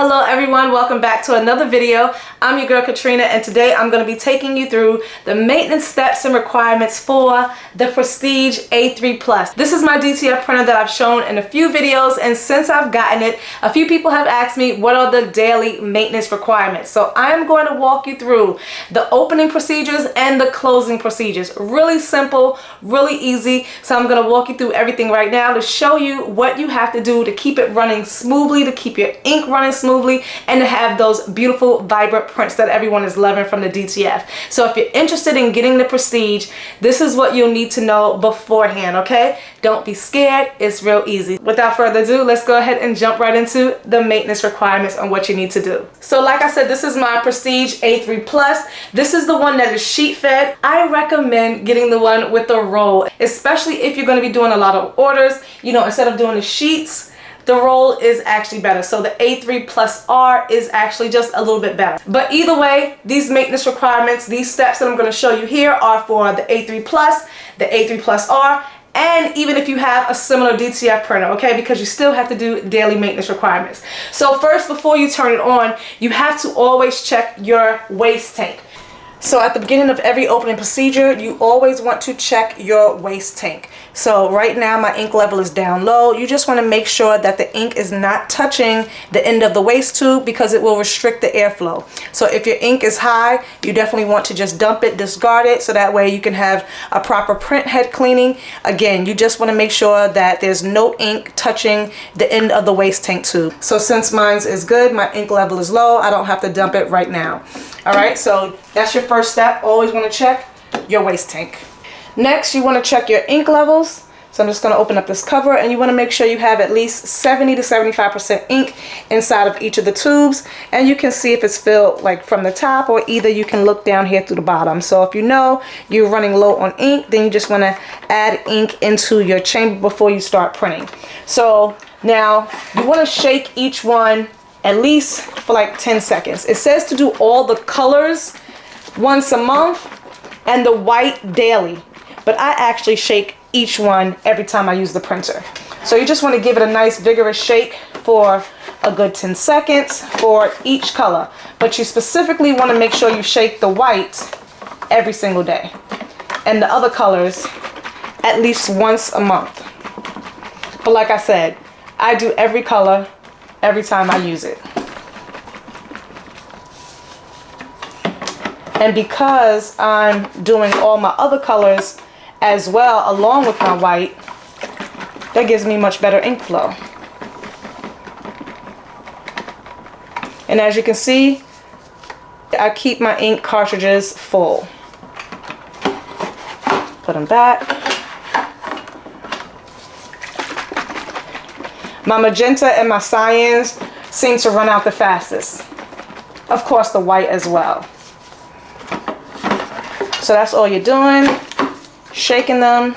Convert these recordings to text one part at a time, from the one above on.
Hello everyone, welcome back to another video. I'm your girl Katrina, and today I'm going to be taking you through the maintenance steps and requirements for the Prestige A3 Plus. This is my DTF printer that I've shown in a few videos, and since I've gotten it, a few people have asked me what are the daily maintenance requirements. So I'm going to walk you through the opening procedures and the closing procedures. Really simple, really easy. So I'm going to walk you through everything right now to show you what you have to do to keep it running smoothly, to keep your ink running smoothly, and to have those beautiful vibrant prints that everyone is loving from the DTF. So if you're interested in getting the Prestige, this is what you'll need to know beforehand, okay? Don't be scared, it's real easy. Without further ado, let's go ahead and jump right into the maintenance requirements on what you need to do. So like I said, this is my Prestige A3 Plus. This is the one that is sheet fed. I recommend getting the one with the roll, especially if you're going to be doing a lot of orders. You know, instead of doing the sheets, the roll is actually better. So the A3 Plus R is actually just a little bit better. But either way, these maintenance requirements, these steps that I'm going to show you here are for the A3 Plus, the A3 Plus R, and even if you have a similar DTF printer, okay, because you still have to do daily maintenance requirements. So first, before you turn it on, you have to always check your waste tank. So at the beginning of every opening procedure, you always want to check your waste tank. So right now my ink level is down low. You just want to make sure that the ink is not touching the end of the waste tube, because it will restrict the airflow. So if your ink is high, you definitely want to just dump it, discard it, so that way you can have a proper print head cleaning. Again, you just want to make sure that there's no ink touching the end of the waste tank tube. So since mine is good, my ink level is low, I don't have to dump it right now. All right, so that's your first step. Always want to check your waste tank. Next, you want to check your ink levels. So I'm just going to open up this cover, and you want to make sure you have at least 70 to 75% ink inside of each of the tubes. And you can see if it's filled like from the top, or either you can look down here through the bottom. So if you know you're running low on ink, then you just want to add ink into your chamber before you start printing. So now you want to shake each one at least for like 10 seconds. It says to do all the colors once a month and the white daily, but I actually shake each one every time I use the printer. So you just want to give it a nice vigorous shake for a good 10 seconds for each color, but you specifically want to make sure you shake the white every single day and the other colors at least once a month. But like I said, I do every color every time I use it. And because I'm doing all my other colors as well along with my white, that gives me much better ink flow. And as you can see, I keep my ink cartridges full. Put them back. My magenta and my cyans seem to run out the fastest. Of course, the white as well. So that's all you're doing, shaking them,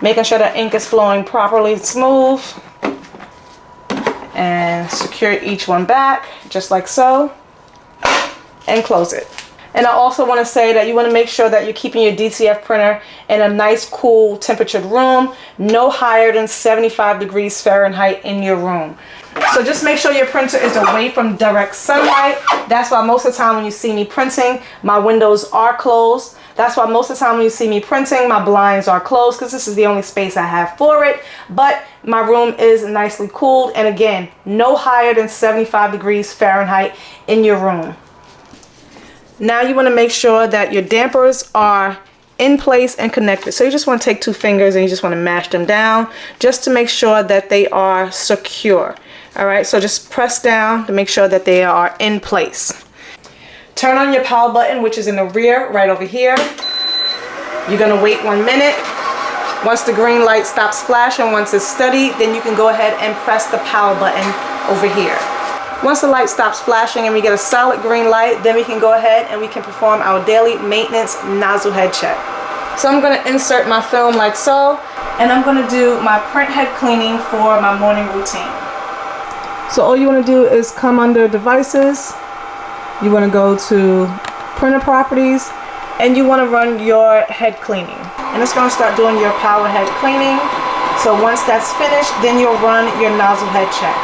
making sure the ink is flowing properly smooth, and secure each one back just like so, and close it. And I also want to say that you want to make sure that you're keeping your DTF printer in a nice, cool, temperatured room, no higher than 75 degrees Fahrenheit in your room. So just make sure your printer is away from direct sunlight. That's why most of the time when you see me printing, my windows are closed. That's why most of the time when you see me printing, my blinds are closed, because this is the only space I have for it. But my room is nicely cooled, and again, no higher than 75 degrees Fahrenheit in your room. Now you want to make sure that your dampers are in place and connected. So you just want to take two fingers and you just want to mash them down just to make sure that they are secure. All right, so just press down to make sure that they are in place. Turn on your power button, which is in the rear right over here. You're going to wait 1 minute. Once the green light stops flashing, once it's steady, then you can go ahead and press the power button over here. Once the light stops flashing and we get a solid green light, then we can go ahead and we can perform our daily maintenance nozzle head check. So I'm going to insert my film like so, and I'm going to do my print head cleaning for my morning routine. So all you want to do is come under devices, you want to go to printer properties, and you want to run your head cleaning. And it's going to start doing your power head cleaning. So once that's finished, then you'll run your nozzle head check.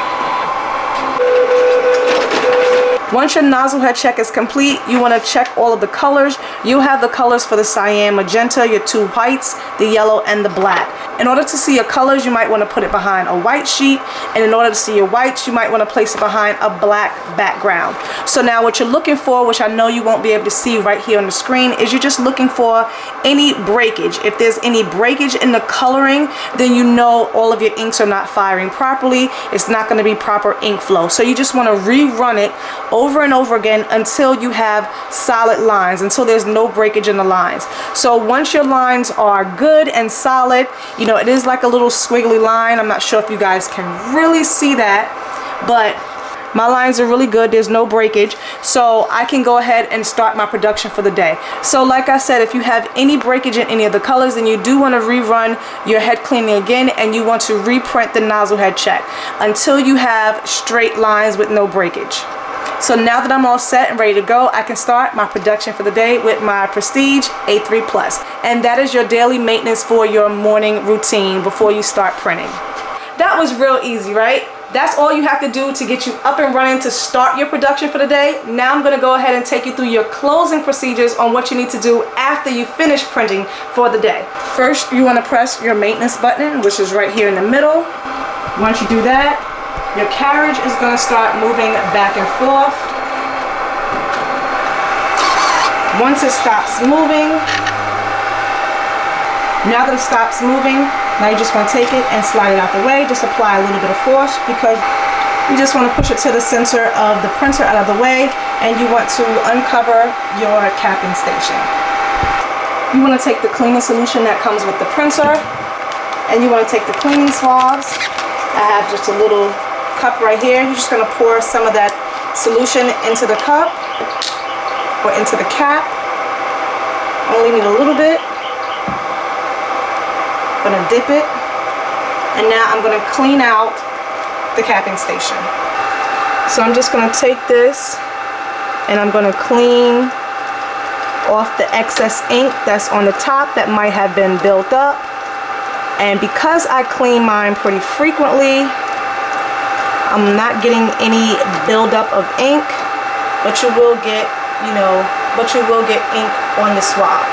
Once your nozzle head check is complete, you want to check all of the colors. You have the colors for the cyan, magenta, your two whites, the yellow, and the black. In order to see your colors, you might want to put it behind a white sheet, and in order to see your whites, you might want to place it behind a black background. So now what you're looking for, which I know you won't be able to see right here on the screen, is you're just looking for any breakage. If there's any breakage in the coloring, then you know all of your inks are not firing properly. It's not going to be proper ink flow. So you just want to rerun it over and over again until you have solid lines, until there's no breakage in the lines. So once your lines are good and solid, you know, it is like a little squiggly line. I'm not sure if you guys can really see that, but my lines are really good. There's no breakage, so I can go ahead and start my production for the day. So like I said, if you have any breakage in any of the colors, then you do want to rerun your head cleaning again, and you want to reprint the nozzle head check until you have straight lines with no breakage. So now that I'm all set and ready to go, I can start my production for the day with my Prestige A3 Plus. And that is your daily maintenance for your morning routine before you start printing. That was real easy, right? That's all you have to do to get you up and running to start your production for the day. Now I'm going to go ahead and take you through your closing procedures on what you need to do after you finish printing for the day. First, you want to press your maintenance button, which is right here in the middle. Once you do that, your carriage is going to start moving back and forth. Once it stops moving, now that it stops moving, now you just want to take it and slide it out the way. Just apply a little bit of force because you just want to push it to the center of the printer out of the way, and you want to uncover your capping station. You want to take the cleaning solution that comes with the printer, and you want to take the cleaning swabs. I have just a little cup right here. You're just going to pour some of that solution into the cup or into the cap. Only need a little bit. I'm going to dip it, and now I'm going to clean out the capping station. So I'm just going to take this and I'm going to clean off the excess ink that's on the top that might have been built up. And because I clean mine pretty frequently, I'm not getting any buildup of ink, but you will get, ink on the swab.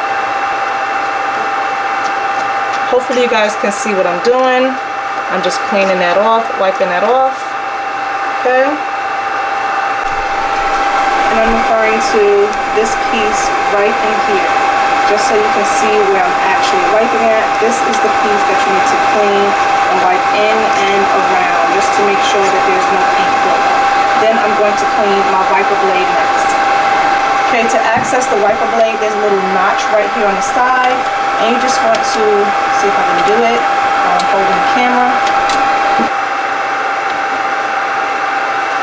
Hopefully you guys can see what I'm doing. I'm just cleaning that off, wiping that off, okay? And I'm referring to this piece right in here, just so you can see where I'm actually wiping at. This is the piece that you need to clean and wipe in and around, just to make sure that there's no ink buildup. Then I'm going to clean my wiper blade next. Okay, to access the wiper blade, there's a little notch right here on the side, and you just want to see if I can do it while I'm holding the camera.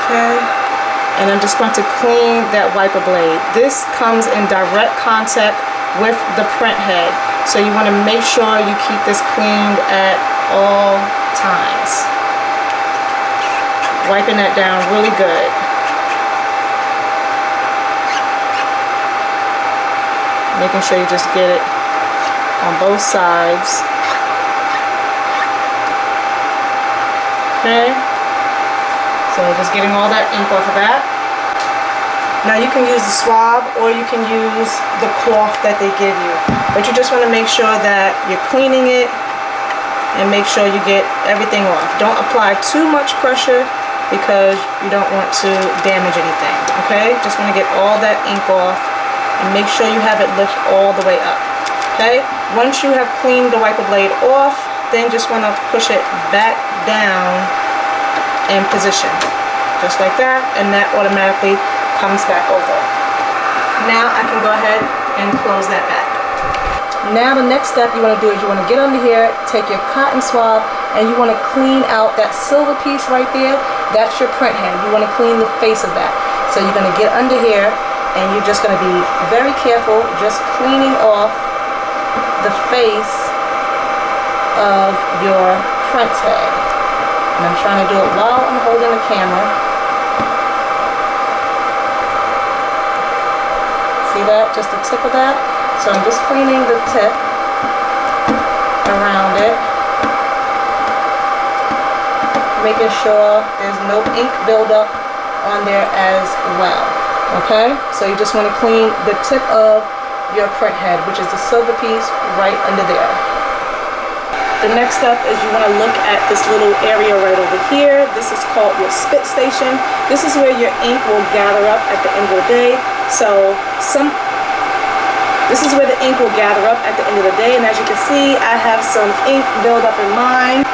Okay, and I'm just going to clean that wiper blade. This comes in direct contact with the print head, so you want to make sure you keep this cleaned at all times. Wiping that down really good. Making sure you just get it on both sides. Okay, so just getting all that ink off of that. Now you can use the swab or you can use the cloth that they give you, but you just want to make sure that you're cleaning it and make sure you get everything off. Don't apply too much pressure because you don't want to damage anything, okay? Just want to get all that ink off and make sure you have it lift all the way up, okay? Once you have cleaned the wiper blade off, then just want to push it back down in position, just like that, and that automatically comes back over. Now I can go ahead and close that back. Now the next step you want to do is you want to get under here, take your cotton swab, and you want to clean out that silver piece right there. That's your print head. You want to clean the face of that. So you're going to get under here, and you're just going to be very careful, just cleaning off the face of your print head. And I'm trying to do it while I'm holding the camera. See that? Just the tip of that? So I'm just cleaning the tip around it. making sure there's no ink buildup on there as well. Okay, so you just want to clean the tip of your print head, which is the silver piece right under there. The next step is you want to look at this little area right over here. This is called your spit station. This is where your ink will gather up at the end of the day. So this is where the ink will gather up at the end of the day, and as you can see, I have some ink build up in mine.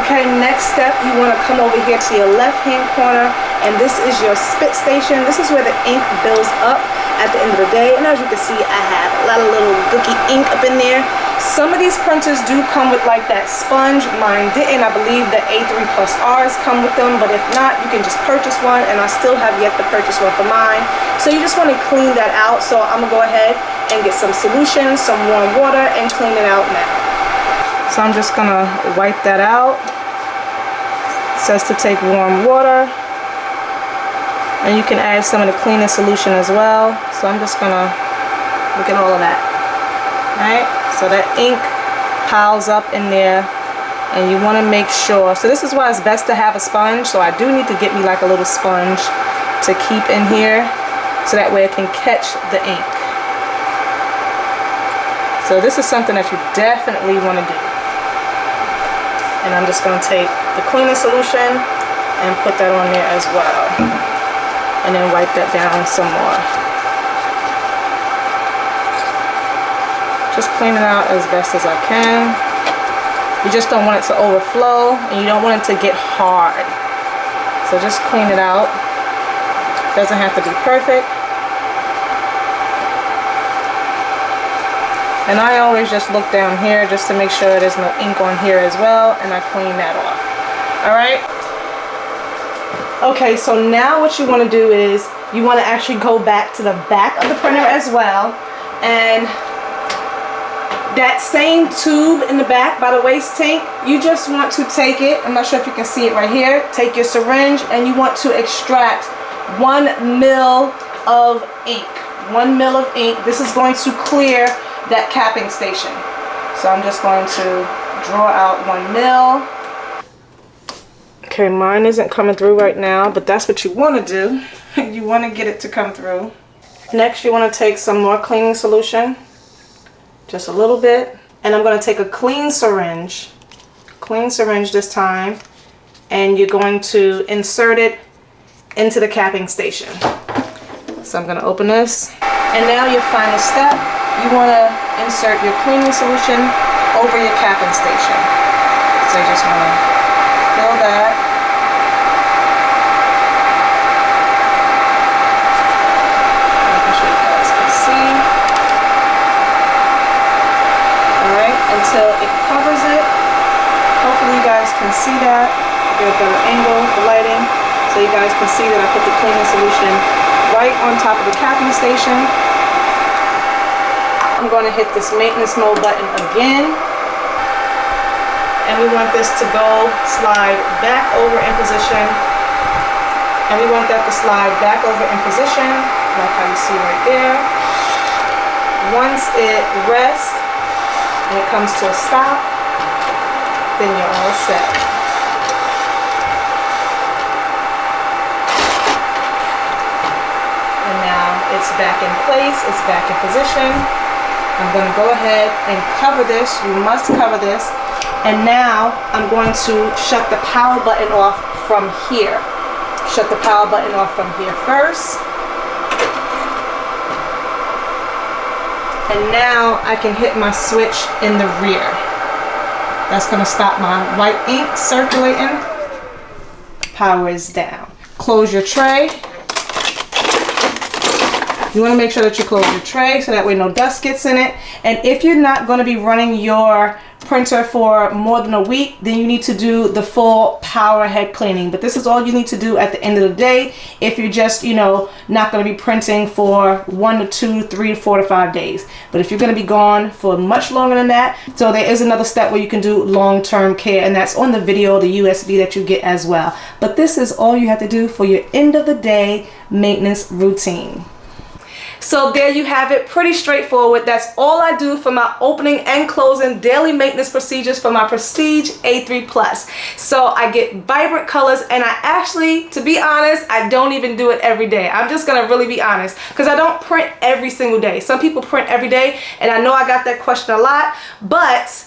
Okay, next step, you want to come over here to your left hand corner, and this is your spit station. This is where the ink builds up at the end of the day, and as you can see, I have a lot of little gooky ink up in there. Some of these printers do come with like that sponge. Mine didn't. I believe the A3 Plus Rs come with them, but if not, you can just purchase one, and I still have yet to purchase one for mine. So you just want to clean that out. So I'm gonna go ahead and get some solution, some warm water, and clean it out now. So I'm just gonna wipe that out. It says to take warm water, and you can add some of the cleaning solution as well. So I'm just gonna look at all of that. Alright, so that ink piles up in there, and you want to make sure. So this is why it's best to have a sponge. So I do need to get me like a little sponge to keep in here, so that way it can catch the ink. So this is something that you definitely want to do. And I'm just going to take the cleaning solution and put that on there as well, and then wipe that down some more. Just clean it out as best as I can. You just don't want it to overflow, and you don't want it to get hard. So just clean it out. Doesn't have to be perfect. And I always just look down here just to make sure there's no ink on here as well, and I clean that off. Alright? Okay, so now what you want to do is you want to actually go back to the back of the printer as well, and that same tube in the back by the waste tank, you just want to take it, I'm not sure if you can see it right here, take your syringe, and you want to extract 1 mil of ink. 1 mil of ink. This is going to clear that capping station. So I'm just going to draw out 1 mil. Okay, mine isn't coming through right now, but that's what you want to do. You want to get it to come through. Next, you want to take some more cleaning solution. Just a little bit, and I'm going to take a clean syringe this time, and you're going to insert it into the capping station. So I'm going to open this, and now your final step, you want to insert your cleaning solution over your capping station. So you just want to fill that. Making sure you guys can see. Until it covers it. Hopefully you guys can see that. Get a better angle, the lighting, so you guys can see that I put the cleaning solution right on top of the capping station. I'm going to hit this maintenance mode button again, and we want this to go slide back over in position, and we want that to slide back over in position like how you see right there. Once it rests and it comes to a stop, then you're all set. And now it's back in place, it's back in position. I'm going to go ahead and cover this. You must cover this. And now I'm going to shut the power button off from here. Shut the power button off from here first. And now I can hit my switch in the rear. That's going to stop my white ink circulating. Power is down. Close your tray. You want to make sure that you close your tray so that way no dust gets in it. And if you're not going to be running your printer for more than a week, then you need to do the full power head cleaning. But this is all you need to do at the end of the day if you're just, you know, not going to be printing for 1 to 2, 3 to 4 to 5 days. But if you're going to be gone for much longer than that, so there is another step where you can do long-term care, and that's on the video, the USB that you get as well. But this is all you have to do for your end of the day maintenance routine. So there you have it, pretty straightforward. That's all I do for my opening and closing daily maintenance procedures for my Prestige A3 Plus. So I get vibrant colors, and I actually, to be honest, I don't even do it every day. I'm just gonna really be honest, because I don't print every single day. Some people print every day, and I know I got that question a lot, but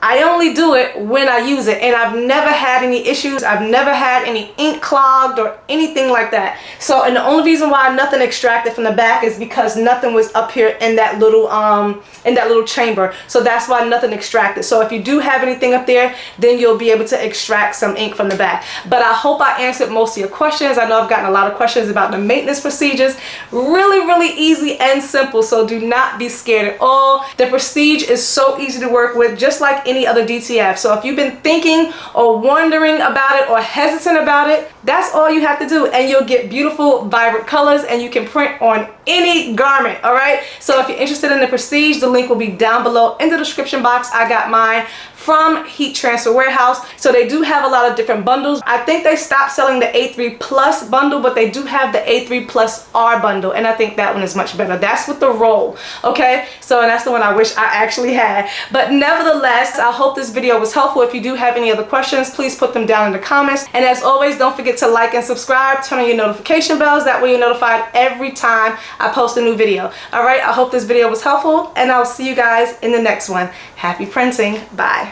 I only do it when I use it, and I've never had any issues. I've never had any ink clogged or anything like that. So, and the only reason why nothing extracted from the back is because nothing was up here in that little chamber. So that's why nothing extracted. So if you do have anything up there, then you'll be able to extract some ink from the back. But I hope I answered most of your questions. I know I've gotten a lot of questions about the maintenance procedures. Really easy and simple. So do not be scared at all. The Prestige is so easy to work with, just like any other DTF. So if you've been thinking or wondering about it or hesitant about it, that's all you have to do, and you'll get beautiful vibrant colors, and you can print on any garment. All right, so if you're interested in the Prestige, the link will be down below in the description box. I got mine from Heat Transfer Warehouse. So they do have a lot of different bundles. I think they stopped selling the A3 Plus bundle, but they do have the A3 Plus R bundle, and I think that one is much better. That's with the roll, okay? So, and that's the one I wish I actually had. But nevertheless, I hope this video was helpful. If you do have any other questions, please put them down in the comments. And as always, don't forget to like and subscribe, turn on your notification bells. That way you're notified every time I post a new video. All right, I hope this video was helpful, and I'll see you guys in the next one. Happy printing. Bye.